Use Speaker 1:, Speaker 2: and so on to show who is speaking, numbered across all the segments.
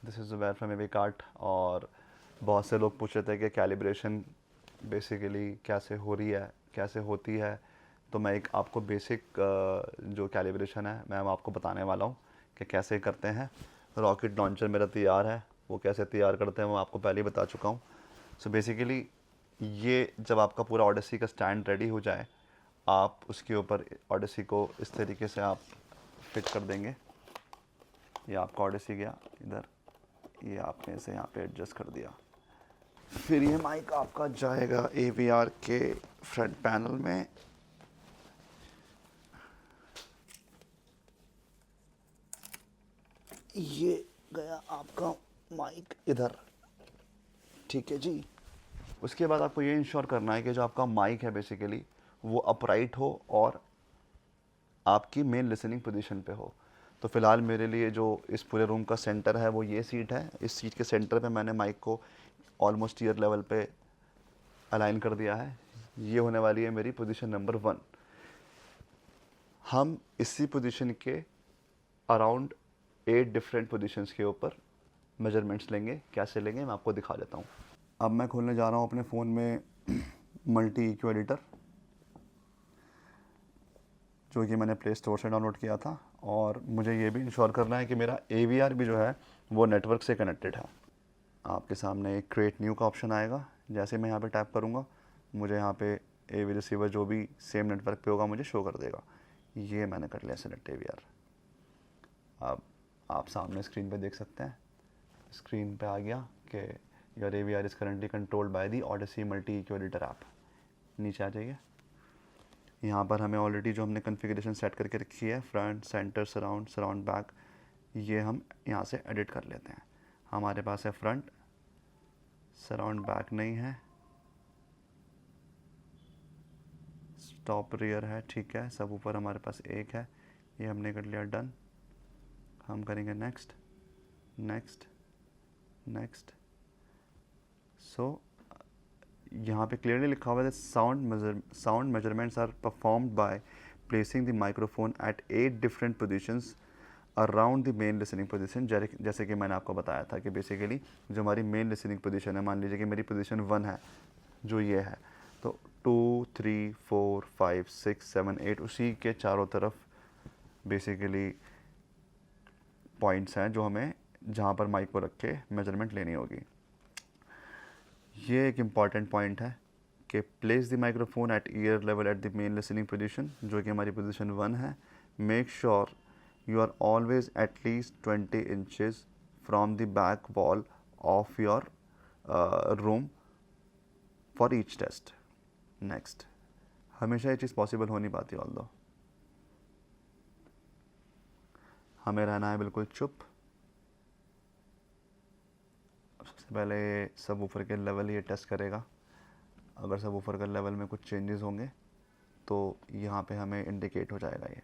Speaker 1: This is Zubair from AV cart. और बहुत से लोग पूछ रहे थे कि कैलिब्रेशन बेसिकली कैसे हो रही है, कैसे होती है। तो मैं एक आपको बेसिक जो कैलिब्रेशन है मैं आपको बताने वाला हूँ कि कैसे करते हैं। रॉकेट लॉन्चर मेरा तैयार है, वो कैसे तैयार करते हैं वो आपको पहले ही बता चुका हूँ। सो बेसिकली ये जब आपका पूरा ओडेसी का स्टैंड रेडी हो जाए, आप उसके ऊपर ओडेसी को इस तरीके से आप फिट कर देंगे। ये आपका ओडेसी गया इधर, ये आपने इसे यहाँ पे एडजस्ट कर दिया। फिर ये माइक आपका जाएगा AVR के फ्रंट पैनल में। ये गया आपका माइक इधर, ठीक है जी। उसके बाद आपको ये इंश्योर करना है कि जो आपका माइक है बेसिकली वो अपराइट हो और आपकी मेन लिसनिंग पोजीशन पे हो। तो फ़िलहाल मेरे लिए जो इस पूरे रूम का सेंटर है वो ये सीट है। इस सीट के सेंटर पे मैंने माइक को ऑलमोस्ट ईयर लेवल पे अलाइन कर दिया है। ये होने वाली है मेरी पोजीशन नंबर 1। हम इसी पोजीशन के अराउंड 8 डिफरेंट पोजीशंस के ऊपर मेजरमेंट्स लेंगे। कैसे लेंगे मैं आपको दिखा देता हूँ। अब मैं खोलने जा रहा हूँ अपने फ़ोन में मल्टी EQ एडिटर, जो कि मैंने प्ले स्टोर से डाउनलोड किया था। और मुझे ये भी इंश्योर करना है कि मेरा AVR भी जो है वो नेटवर्क से कनेक्टेड है। आपके सामने एक क्रिएट न्यू का ऑप्शन आएगा। जैसे मैं यहाँ पे टैप करूँगा मुझे यहाँ पे AV रिसीवर जो भी सेम नेटवर्क पे होगा मुझे शो कर देगा। ये मैंने कर लिया सेलेक्ट AVR। अब आप सामने स्क्रीन पे देख सकते हैं, स्क्रीन पे आ गया कि your AVR is currently controlled by the Odyssey multi EQ editor app. नीचे आ जाइए। यहाँ पर हमें ऑलरेडी जो हमने कॉन्फ़िगरेशन सेट करके रखी है, front, centre, surround, surround back, ये हम यहाँ से एडिट कर लेते हैं। हमारे पास है फ्रंट, सराउंड बैक नहीं है, स्टॉप रियर है, ठीक है। सब ऊपर हमारे पास एक है, ये हमने कर लिया डन। हम करेंगे नेक्स्ट, नेक्स्ट, नेक्स्ट। सो यहाँ पे क्लियरली लिखा हुआ है sound measurements are performed by placing the microphone at 8 different positions around the main listening position. जैसे कि मैंने आपको बताया था कि बेसिकली जो हमारी मेन लिसनिंग पोजीशन है, मान लीजिए कि मेरी पोजीशन 1 है जो ये है, तो 2, 3, 4, 5, 6, 7, 8 उसी के चारों तरफ बेसिकली पॉइंट्स हैं जो हमें जहाँ पर माइक को रख के मेजरमेंट लेनी होगी। ये एक इम्पॉर्टेंट पॉइंट है कि place the microphone at ear level at the main listening position, जो कि हमारी पोजीशन 1 है। Make sure you are always at least 20 inches from the back wall of your room for each test. Next. हमेशा ये चीज़ possible हो नहीं पाती, although हमें रहना है बिल्कुल चुप। सबसे पहले सब ऊपर के लेवल ये टेस्ट करेगा। अगर सब ऊपर के लेवल में कुछ चेंजेस होंगे तो यहाँ पे हमें इंडिकेट हो जाएगा ये।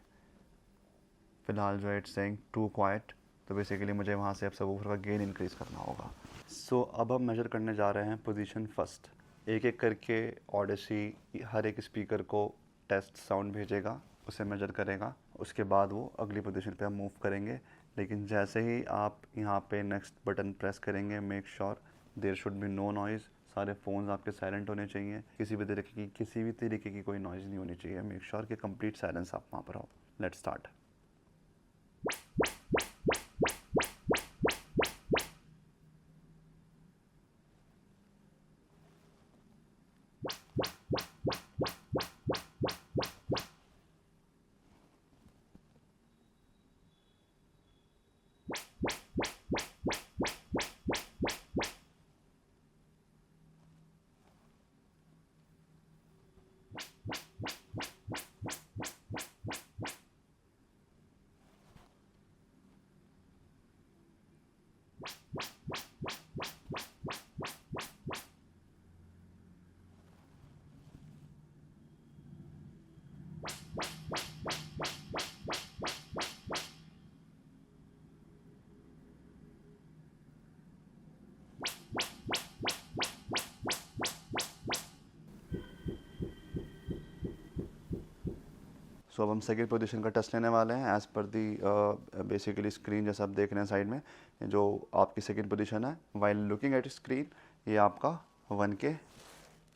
Speaker 1: फ़िलहाल जो है इट्स सेइंग टू क्वाइट, तो बेसिकली मुझे वहाँ से अब सब ऊपर का गेन इंक्रीज़ करना होगा। सो अब हम मेजर करने जा रहे हैं पोजीशन फर्स्ट। एक एक करके ऑडेसी हर एक स्पीकर को टेस्ट साउंड भेजेगा, उसे मेजर करेगा, उसके बाद वो अगली पोजीशन पे हम मूव करेंगे। लेकिन जैसे ही आप यहाँ पे नेक्स्ट बटन प्रेस करेंगे, make sure there should be no noise. सारे फ़ोन्स आपके साइलेंट होने चाहिए, किसी भी तरीके की कोई नॉइज़ नहीं होनी चाहिए। मेक श्योर कि कंप्लीट साइलेंस आप वहाँ पर हो। Let's start. सो अब हम सेकंड पोजीशन का टेस्ट लेने वाले हैं एज़ पर दी बेसिकली स्क्रीन जैसा आप देख रहे हैं साइड में, जो आपकी सेकंड पोजीशन है वाइल लुकिंग एट स्क्रीन, ये आपका 1 के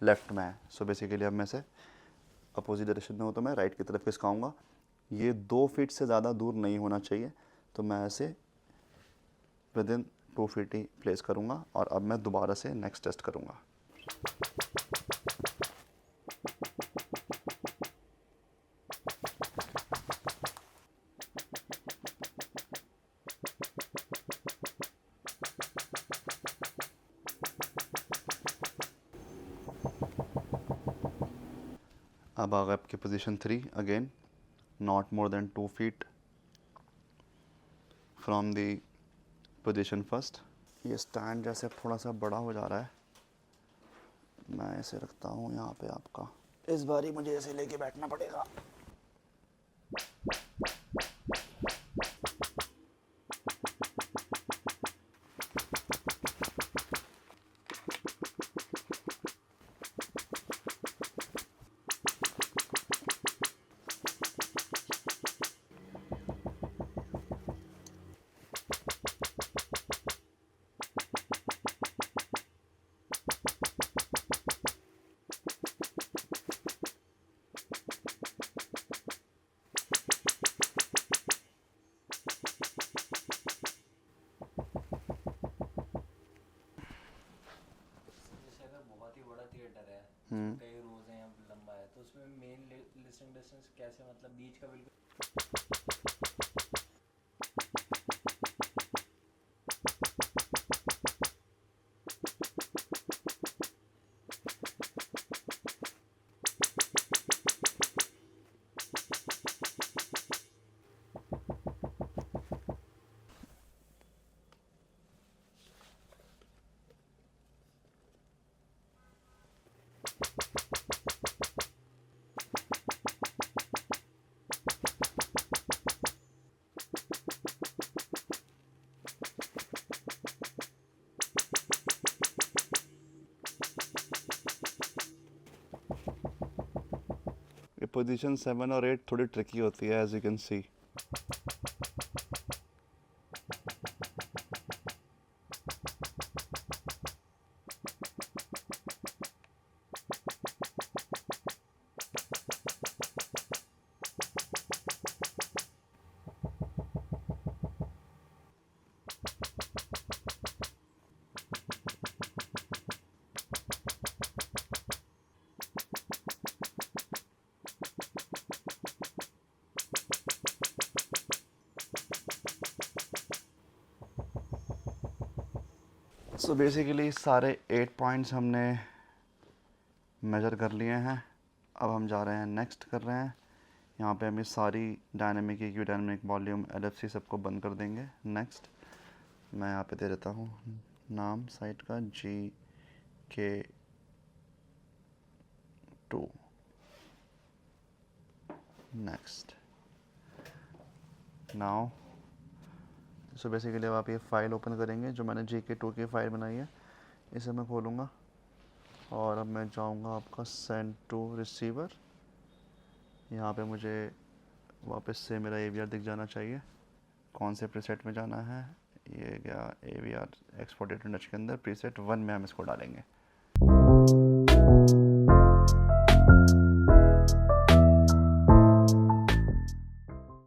Speaker 1: लेफ्ट में है। सो बेसिकली अब मैं से अपोजिट डायरेक्शन में हो तो मैं राइट की तरफ खिसकाऊँगा। ये 2 फीट से ज़्यादा दूर नहीं होना चाहिए, तो मैं ऐसे with in 2 feet he place करूँगा और अब मैं दोबारा से नेक्स्ट टेस्ट करूँगा। अब आ गए आपकी position 3 again, not more than 2 feet from the position first. ये स्टैंड जैसे थोड़ा सा बड़ा हो जा रहा है, मैं ऐसे रखता हूँ यहाँ पे आपका, इस बारी मुझे ऐसे लेके बैठना पड़ेगा।
Speaker 2: कई रोज हैं, लंबा है, तो उसमें मेन लिसनिंग डिस्टेंस कैसे, मतलब बीच का बिल्कुल।
Speaker 1: ये पोजीशन 7 और 8 थोड़ी ट्रिकी होती है as you can see. So basically सारे 8 पॉइंट्स हमने मेजर कर लिए हैं। अब हम जा रहे हैं नेक्स्ट कर रहे हैं। यहाँ पे हम ये सारी dynamic, equi dynamic, volume, LFC सबको बंद कर देंगे। नेक्स्ट मैं यहाँ पे दे देता हूँ नाम साइट का GK2। Next now so basically अब आप ये फ़ाइल ओपन करेंगे जो मैंने GK2 की फ़ाइल बनाई है, इसे मैं खोलूँगा और अब मैं जाऊँगा आपका सेंड टू रिसीवर। यहाँ पे मुझे वापस से मेरा AVR दिख जाना चाहिए। कौन से प्रीसेट में जाना है, ये गया AVR एक्सपोर्टेड टू नच के अंदर, प्रीसेट 1 में हम इसको डालेंगे।